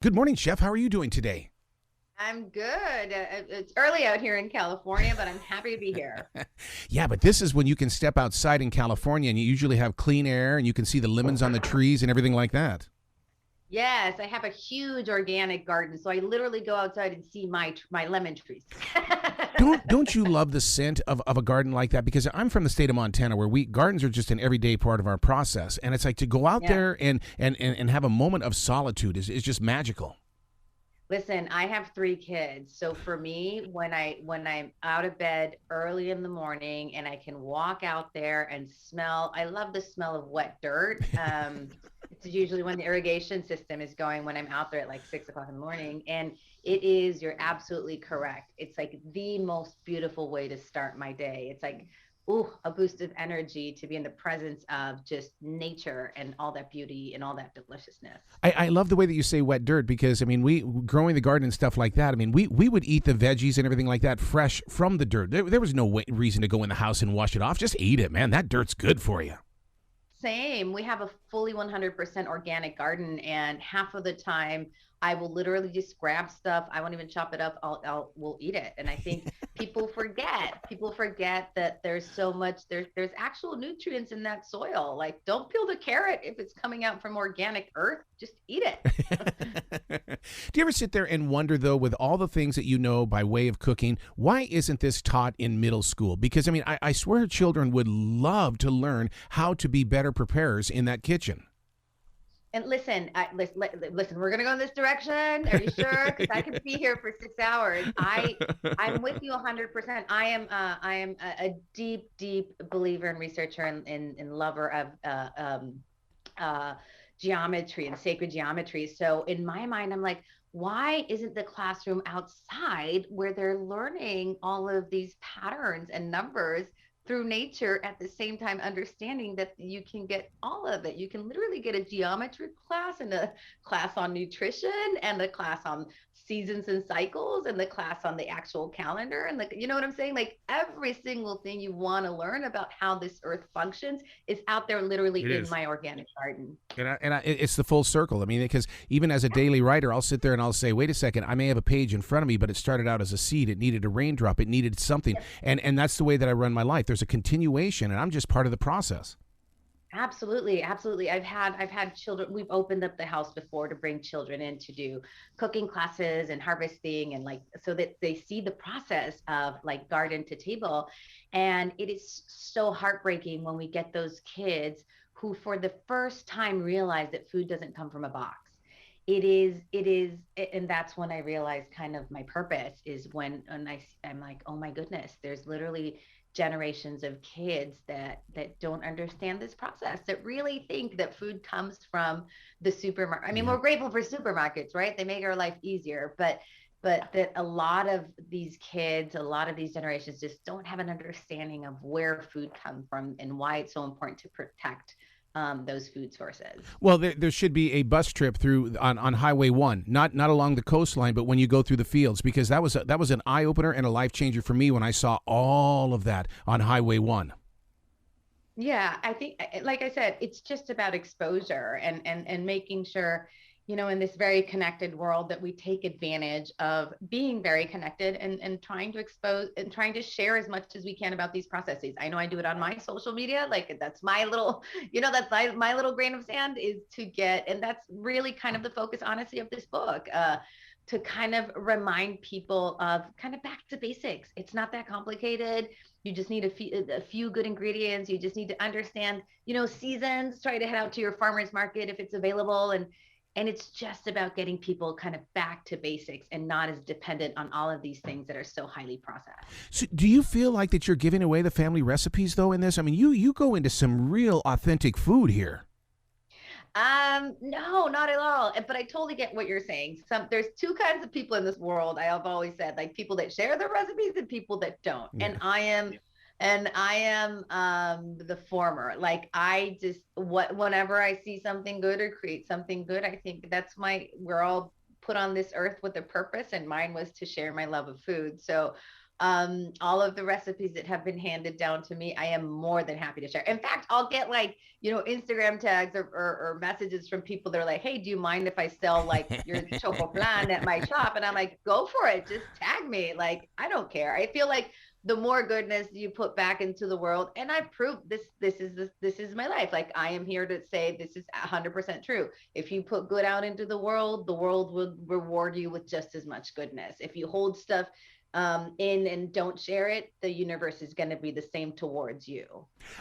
Good morning, Chef. How are you doing today? I'm good. It's early out here in California, but I'm happy to be here. Yeah, but this is when you can step outside in California and you usually have clean air and you can see the lemons on the trees and everything like that. Yes, I have a huge organic garden, so I literally go outside and see my lemon trees. Don't you love the scent of a garden like that? Because I'm from the state of Montana where we gardens are just an everyday part of our process. And it's like to go out Yeah. there and have a moment of solitude is just magical. Listen, I have three kids. So for me, when I'm out of bed early in the morning and I can walk out there and smell, I love the smell of wet dirt. It's usually when the irrigation system is going when I'm out there at like 6 o'clock in the morning. And it is, you're absolutely correct. It's like the most beautiful way to start my day. It's like, ooh, a boost of energy to be in the presence of just nature and all that beauty and all that deliciousness. I love the way that you say wet dirt because I mean we growing the garden and stuff like that. I mean we would eat the veggies and everything like that fresh from the dirt. There was no reason to go in the house and wash it off. Just eat it, man. That dirt's good for you. Same. We have a fully 100% organic garden, and half of the time I will literally just grab stuff. I won't even chop it up. We'll eat it. And I think people forget that there's so much, there's actual nutrients in that soil. Like, don't peel the carrot if it's coming out from organic earth, just eat it. Do you ever sit there and wonder, though, with all the things that you know by way of cooking, why isn't this taught in middle school? Because, I mean, I swear children would love to learn how to be better preparers in that kitchen. And listen, we're gonna go in this direction. Are you sure? Because I could be here for 6 hours. I'm with you 100%. I am a deep, deep believer and researcher and lover of uh, geometry and sacred geometry. So in my mind, I'm like, why isn't the classroom outside where they're learning all of these patterns and numbers through nature at the same time understanding that you can get all of it. You can literally get a geometry class and a class on nutrition and a class on seasons and cycles and the class on the actual calendar and you know what I'm saying? Like every single thing you want to learn about how this earth functions is out there literally It in is. my organic garden. It's the full circle. I mean, because even as a daily writer, I'll sit there and I'll say, wait a second, I may have a page in front of me, but it started out as a seed. It needed a raindrop. It needed something. And that's the way that I run my life. There's a continuation, and I'm just part of the process. Absolutely, absolutely. I've had children. We've opened up the house before to bring children in to do cooking classes and harvesting and like so that they see the process of like garden to table. And it is so heartbreaking when we get those kids who for the first time realize that food doesn't come from a box. It is, and that's when I realized kind of my purpose is I'm like, oh my goodness, there's literally generations of kids that don't understand this process that really think that food comes from the supermarket. I mean, Yeah. we're grateful for supermarkets, right? They make our life easier, but that a lot of these kids, a lot of these generations just don't have an understanding of where food comes from and why it's so important to protect those food sources. Well, there should be a bus trip through on Highway One, not along the coastline, but when you go through the fields, because that was an eye opener and a life changer for me when I saw all of that on Highway One. Yeah, I think, like I said, it's just about exposure and making sure, in this very connected world that we take advantage of being very connected and trying to expose and trying to share as much as we can about these processes. I know I do it on my social media, like that's my little, that's my little grain of sand is to get, and that's really kind of the focus, honestly, of this book. To kind of remind people of kind of back to basics. It's not that complicated. You just need a few good ingredients. You just need to understand, seasons. Try to head out to your farmer's market if it's available, and it's just about getting people kind of back to basics and not as dependent on all of these things that are so highly processed. So, do you feel like that you're giving away the family recipes though in this? I mean, you go into some real authentic food here. No, not at all. But I totally get what you're saying. There's two kinds of people in this world. I have always said, like people that share their recipes and people that don't. Yeah. And I am the former. Like I just whenever I see something good or create something good, I think we're all put on this earth with a purpose, and mine was to share my love of food. So all of the recipes that have been handed down to me, I am more than happy to share. In fact, I'll get like, Instagram tags or messages from people that are like, hey, do you mind if I sell like your choco flan at my shop? And I'm like, go for it. Just tag me. Like, I don't care. I feel like the more goodness you put back into the world, and I've proved this is my life. Like, I am here to say this is 100% true. If you put good out into the world will reward you with just as much goodness. If you hold stuff in and don't share it, the universe is going to be the same towards you.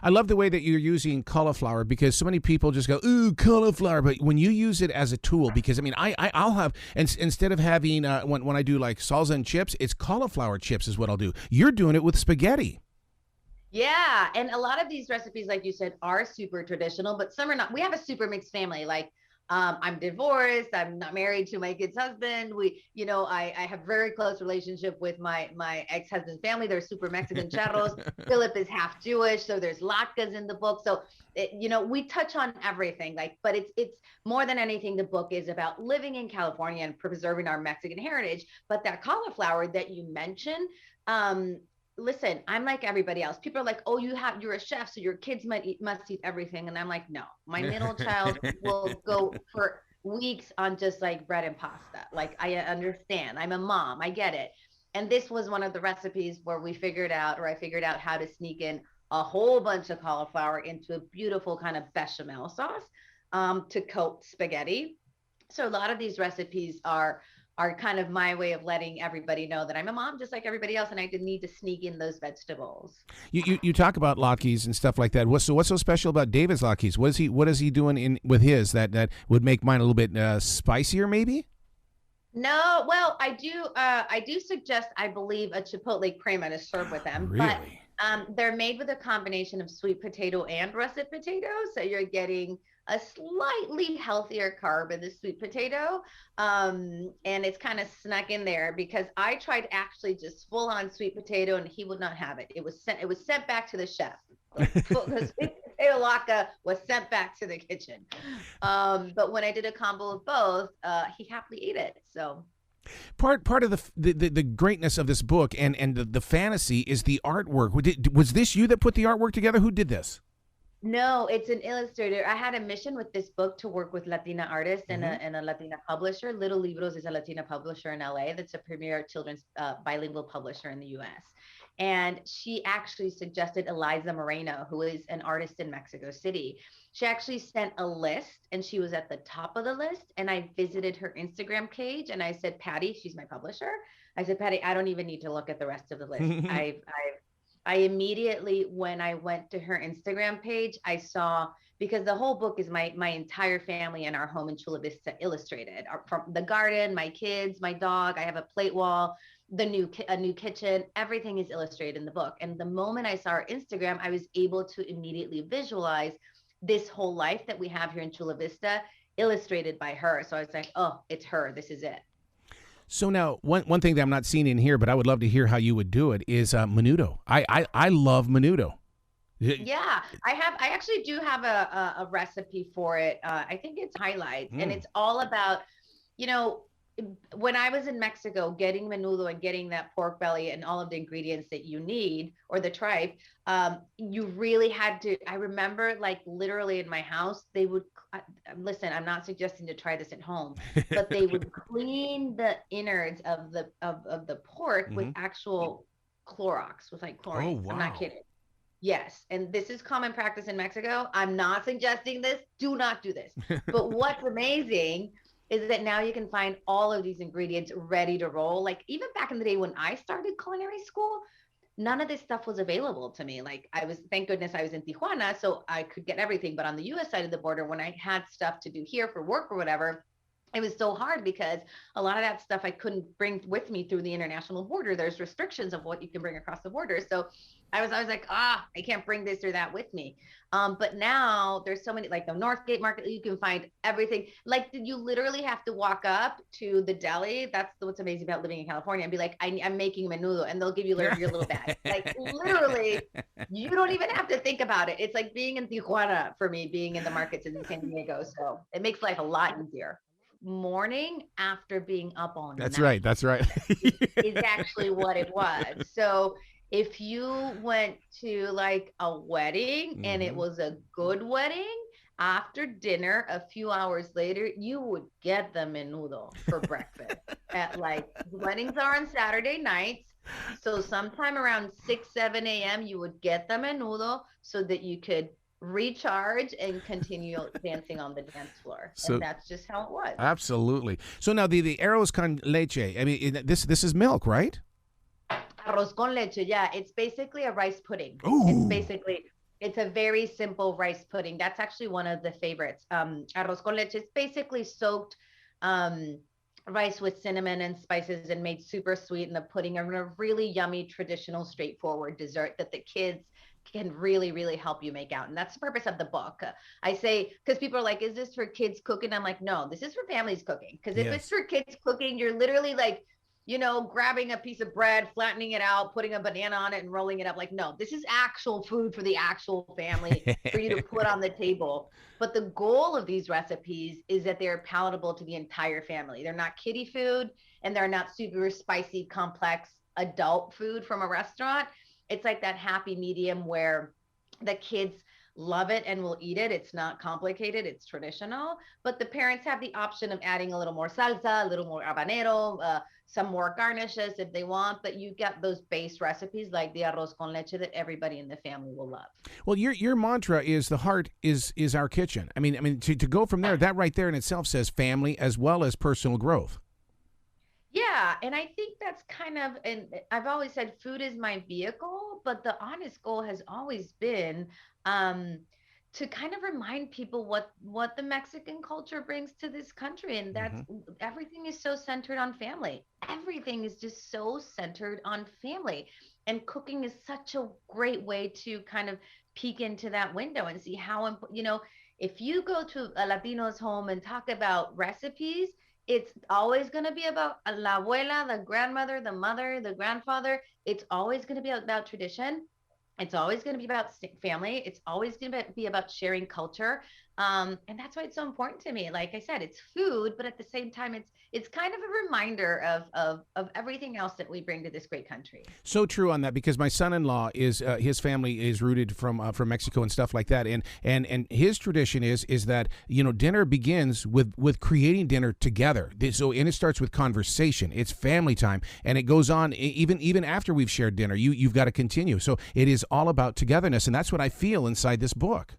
I love the way that you're using cauliflower, because so many people just go, ooh, cauliflower. But when you use it as a tool, because I mean, I'll have, instead of having, when I do like salsa and chips, it's cauliflower chips is what I'll do. You're doing it with spaghetti. Yeah. And a lot of these recipes, like you said, are super traditional, but some are not. We have a super mixed family. Like, I'm divorced. I'm not married to my kid's husband. I have very close relationship with my ex-husband's family. They're super Mexican charros. Philip is half Jewish, so there's latkes in the book. So, we touch on everything. Like, but it's more than anything, the book is about living in California and preserving our Mexican heritage. But that cauliflower that you mentioned, listen, I'm like everybody else. People are like, oh, you're a chef, so your kids must eat everything. And I'm like, no, my middle child will go for weeks on just like bread and pasta. Like, I understand. I'm a mom. I get it. And this was one of the recipes where I figured out how to sneak in a whole bunch of cauliflower into a beautiful kind of bechamel sauce to coat spaghetti. So a lot of these recipes are kind of my way of letting everybody know that I'm a mom just like everybody else, and I didn't need to sneak in those vegetables. You talk about latkes and stuff like that. What's so special about David's latkes? What is he doing with his that would make mine a little bit spicier, maybe? No, well, I do suggest, I believe, a chipotle crema to serve with them. Really? But they're made with a combination of sweet potato and russet potato, so you're getting a slightly healthier carb in the sweet potato, and it's kind of snuck in there because I tried actually just full on sweet potato and he would not have it. It was sent back to the chef. The sweet potato latke was sent back to the kitchen. But when I did a combo of both, he happily ate it. So. Part of the greatness of this book and the fantasy is the artwork. Was this you that put the artwork together? Who did this? No, it's an illustrator. I had a mission with this book to work with Latina artists and a Latina publisher. Little Libros is a Latina publisher in LA that's a premier children's bilingual publisher in the US. And she actually suggested Eliza Moreno, who is an artist in Mexico City. She actually sent a list and she was at the top of the list. And I visited her Instagram page and I said, Patty, she's my publisher. I said, Patty, I don't even need to look at the rest of the list. I immediately, when I went to her Instagram page, I saw, because the whole book is my entire family and our home in Chula Vista illustrated, from the garden, my kids, my dog. I have a plate wall, a new kitchen, everything is illustrated in the book. And the moment I saw her Instagram, I was able to immediately visualize this whole life that we have here in Chula Vista illustrated by her. So I was like, oh, it's her. This is it. So now, one thing that I'm not seeing in here, but I would love to hear how you would do it, is menudo. I love menudo. Yeah, I actually do have a recipe for it. I think it's highlights, and it's all about, when I was in Mexico, getting menudo and getting that pork belly and all of the ingredients that you need, or the tripe, you really had to. I remember, like, literally in my house, they would listen. I'm not suggesting to try this at home, but they would clean the innards of the pork with actual Clorox, with like chlorine. Oh, wow. I'm not kidding. Yes. And this is common practice in Mexico. I'm not suggesting this. Do not do this. But what's amazing is that now you can find all of these ingredients ready to roll. Like, even back in the day when I started culinary school, none of this stuff was available to me. Like, thank goodness I was in Tijuana, so I could get everything. But on the US side of the border, when I had stuff to do here for work or whatever, it was so hard because a lot of that stuff I couldn't bring with me through the international border. There's restrictions of what you can bring across the border. So I was like, I can't bring this or that with me. But now there's so many, like the Northgate Market, you can find everything. Like, you literally have to walk up to the deli. That's what's amazing about living in California, and be like, I'm making menudo, and they'll give you your little bag. Like, literally, you don't even have to think about it. It's like being in Tijuana for me, being in the markets in San Diego. So it makes life a lot easier. morning after being up all That's night right. That's right. is actually what it was. So if you went to like a wedding and it Hmm. was a good wedding, after dinner, a few hours later, you would get the menudo for breakfast. At like weddings are on Saturday nights. So sometime around 6, 7 a.m., you would get the menudo so that you could recharge and continue dancing on the dance floor. And So that's just how it was. absolutely. So now the arroz con leche. I mean, this is milk, right? Arroz con leche, yeah, it's basically a rice pudding. It's Oh, basically it's a very simple rice pudding. That's actually one of the favorites. Arroz con leche is basically soaked um, rice with cinnamon and spices and made super sweet in the pudding, and a really yummy, traditional, straightforward dessert that the kids can really, really help you make out. And that's the purpose of the book. I say, because people are like, is this for kids cooking? I'm like, no, this is for families cooking. Because if it's yes. for kids cooking, you're literally like, grabbing a piece of bread, flattening it out, putting a banana on it and rolling it up. Like, no, this is actual food for the actual family for you to put on the table. But the goal of these recipes is that they're palatable to the entire family. They're not kiddie food and they're not super spicy, complex adult food from a restaurant. It's like that happy medium where the kids love it and will eat it. It's not complicated, it's traditional, but the parents have the option of adding a little more salsa, a little more habanero, some more garnishes if they want, but you get those base recipes like the arroz con leche that everybody in the family will love. Well, your mantra is the heart is our kitchen. I mean to go from there, that right there in itself says family as well as personal growth. Yeah, and I think that's kind of, and I've always said food is my vehicle, but the honest goal has always been um, to kind of remind people what the Mexican culture brings to this country, and that's Hmm. everything is so centered on family. Everything is just so centered on family, and cooking is such a great way to kind of peek into that window and see how if you go to a Latino's home and talk about recipes, it's always going to be about la abuela, the grandmother, the mother, the grandfather. It's always going to be about tradition. It's always going to be about family. It's always going to be about sharing culture. And that's why it's so important to me. Like I said, it's food, but at the same time, it's kind of a reminder of everything else that we bring to this great country. So true on that because my son-in-law is his family is rooted from Mexico and stuff like that, and his tradition is that dinner begins with creating dinner together. So and it starts with conversation. It's family time, and it goes on even after we've shared dinner. You've got to continue. So it is all about togetherness, and that's what I feel inside this book.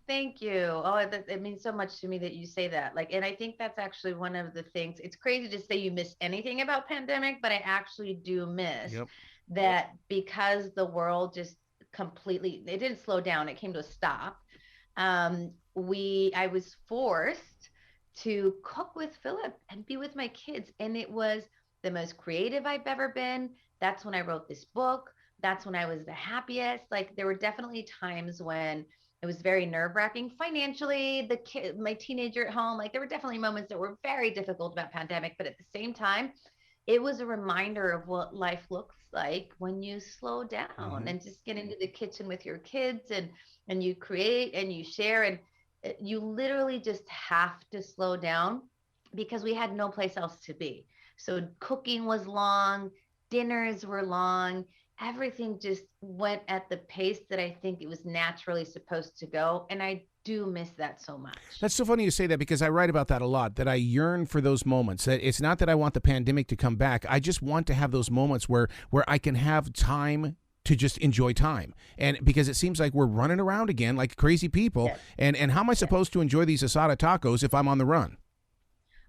Thank you. Oh, it means so much to me that you say that. Like, and I think that's actually one of the things. It's crazy to say you miss anything about pandemic, but I actually do miss Yep. that because the world just completely, it didn't slow down. It came to a stop. I was forced to cook with Philip and be with my kids. And it was the most creative I've ever been. That's when I wrote this book. That's when I was the happiest. Like, there were definitely times when it was very nerve-wracking financially, the kid, my teenager at home. Like, there were definitely moments that were very difficult about pandemic, but at the same time, it was a reminder of what life looks like when you slow down Hmm. and just get into the kitchen with your kids, and you create and you share, and you literally just have to slow down because we had no place else to be. So cooking was long, dinners were long, everything just went at the pace that I think it was naturally supposed to go. And I do miss that so much. That's so funny you say that because I write about that a lot, that I yearn for those moments. That it's not that I want the pandemic to come back. I just want to have those moments where I can have time to just enjoy time. And because it seems like we're running around again like crazy people. Yes, And how am I yes. supposed to enjoy these asada tacos if I'm on the run?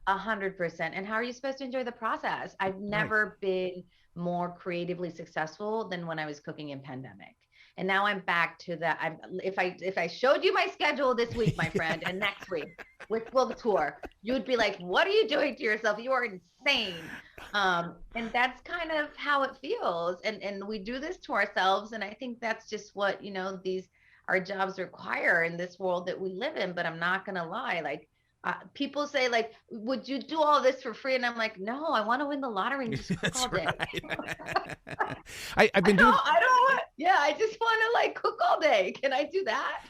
100%. And how are you supposed to enjoy the process? I've Right. never been more creatively successful than when I was cooking in pandemic. And now I'm back to that. If I showed you my schedule this week, my friend, and next week, which will tour, you would be like, "What are you doing to yourself? You are insane." And that's kind of how it feels. And we do this to ourselves. And I think that's just what these our jobs require in this world that we live in. But I'm not gonna lie, like people say like, would you do all this for free? And I'm like, no, I want to win the lottery and just cook That's all day. right. I've been doing I don't want Yeah, I just want to like cook all day. Can I do that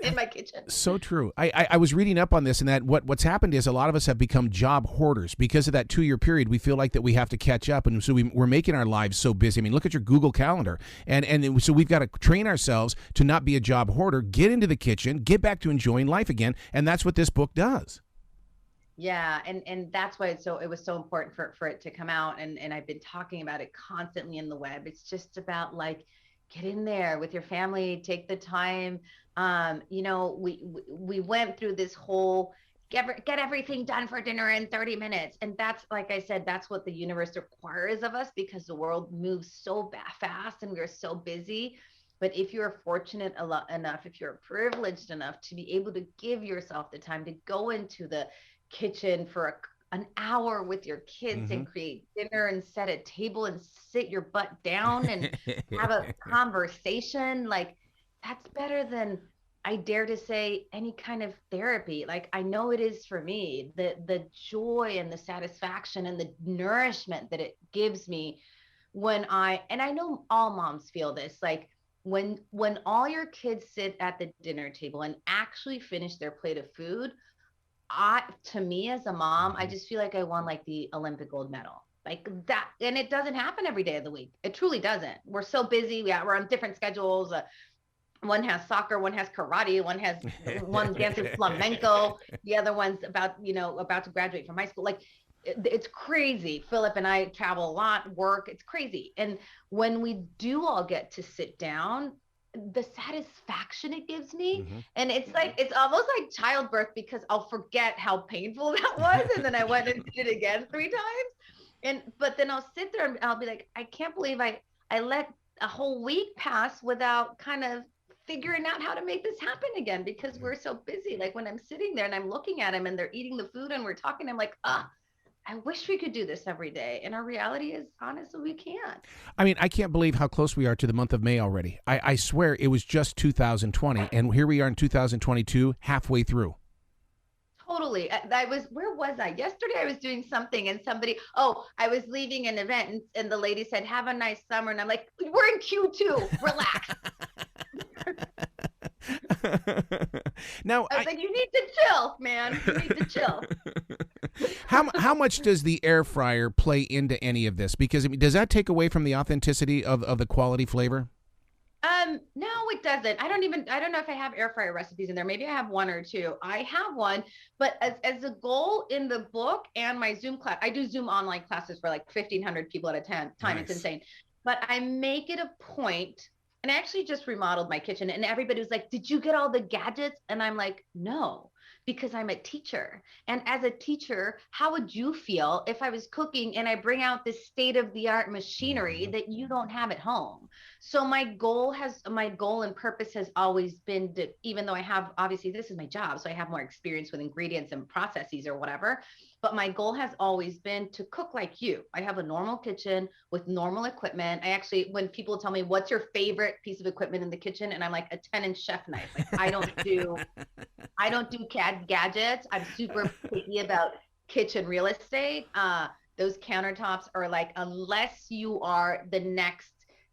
in my kitchen? So true. I was reading up on this, and that what's happened is a lot of us have become job hoarders because of that 2-year period. We feel like that we have to catch up, and so we're making our lives so busy. I mean, look at your Google Calendar, and so we've got to train ourselves to not be a job hoarder. Get into the kitchen, get back to enjoying life again, and that's what this book does. Yeah, and that's why it was so important for it to come out, and I've been talking about it constantly in the web. It's just about like get in there with your family, take the time. We went through this whole get everything done for dinner in 30 minutes, and that's like I said, that's what the universe requires of us because the world moves so fast and we're so busy. But if you're fortunate enough, if you're privileged enough to be able to give yourself the time to go into the kitchen for an hour with your kids and create dinner and set a table and sit your butt down and have a conversation, like that's better than, I dare to say, any kind of therapy. Like I know it is for me, the joy and the satisfaction and the nourishment that it gives me and I know all moms feel this, like when all your kids sit at the dinner table and actually finish their plate of food, to me as a mom, I just feel like I won like the Olympic gold medal. Like that, and it doesn't happen every day of the week. It truly doesn't. We're so busy. We're on different schedules. One has soccer, one has karate, one dances flamenco, the other one's about to graduate from high school. Like it's crazy. Philip and I travel a lot, work. It's crazy. And when we do all get to sit down, the satisfaction it gives me, and it's like it's almost like childbirth because I'll forget how painful that was, and then I went and did it again 3 times, but then I'll sit there and I'll be like, I can't believe I let a whole week pass without kind of figuring out how to make this happen again because we're so busy. Like when I'm sitting there and I'm looking at them and they're eating the food and we're talking, I'm like, I wish we could do this every day. And our reality is, honestly, we can't. I mean, I can't believe how close we are to the month of May already. I swear it was just 2020, and here we are in 2022, halfway through. Totally. Where was I? Yesterday I was doing something and I was leaving an event and the lady said, have a nice summer. And I'm like, we're in Q2, relax. Now, I was like, you need to chill, man. You need to chill. How much does the air fryer play into any of this? Because I mean, does that take away from the authenticity of the quality flavor? No, it doesn't. I don't know if I have air fryer recipes in there. Maybe I have 1 or 2. I have one, but as a goal in the book and my Zoom class, I do Zoom online classes for like 1,500 people at a time. Nice. It's insane. But I make it a point, and I actually just remodeled my kitchen, and everybody was like, did you get all the gadgets? And I'm like, no, because I'm a teacher. And as a teacher, how would you feel if I was cooking and I bring out this state-of-the-art machinery that you don't have at home? So my goal and purpose has always been to, even though I have, obviously this is my job, so I have more experience with ingredients and processes or whatever, but my goal has always been to cook like you. I have a normal kitchen with normal equipment. When people tell me, what's your favorite piece of equipment in the kitchen? And I'm like, a 10-inch chef knife. Like I don't do gadgets. I'm super picky about kitchen real estate. Those countertops are like, unless you are the next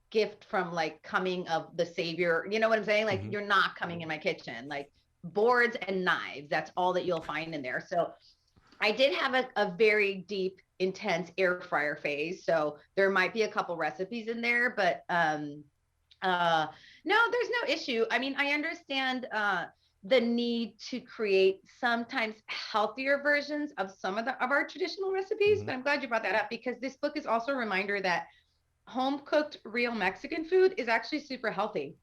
gift from like coming of the savior, you know what I'm saying? Like you're not coming in my kitchen. Like boards and knives, that's all that you'll find in there. So I did have a very deep, intense air fryer phase. So there might be a couple recipes in there, but no, there's no issue. I mean, I understand the need to create sometimes healthier versions of some of our traditional recipes, but I'm glad you brought that up because this book is also a reminder that home cooked real Mexican food is actually super healthy.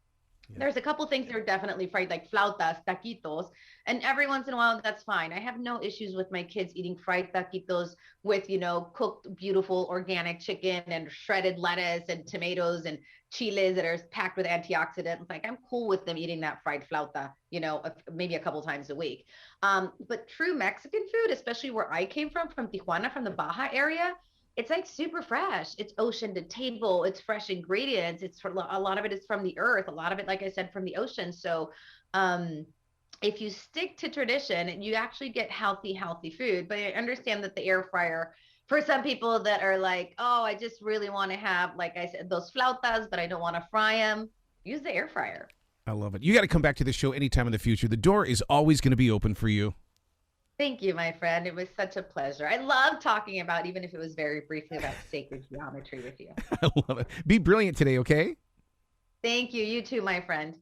Yeah. There's a couple things that are definitely fried, like flautas, taquitos, and every once in a while, that's fine. I have no issues with my kids eating fried taquitos with, cooked, beautiful organic chicken and shredded lettuce and tomatoes and chiles that are packed with antioxidants. Like I'm cool with them eating that fried flauta, maybe a couple times a week. But true Mexican food, especially where I came from Tijuana, from the Baja area, it's like super fresh. It's ocean to table. It's fresh ingredients. A lot of it is from the earth. A lot of it, like I said, from the ocean. So if you stick to tradition, you actually get healthy food. But I understand that the air fryer For some people that are like, oh, I just really want to have, like I said, those flautas, but I don't want to fry them, use the air fryer. I love it. You got to come back to the show anytime in the future. The door is always going to be open for you. Thank you, my friend. It was such a pleasure. I love talking about, even if it was very briefly, about sacred geometry with you. I love it. Be brilliant today, okay? Thank you. You too, my friend.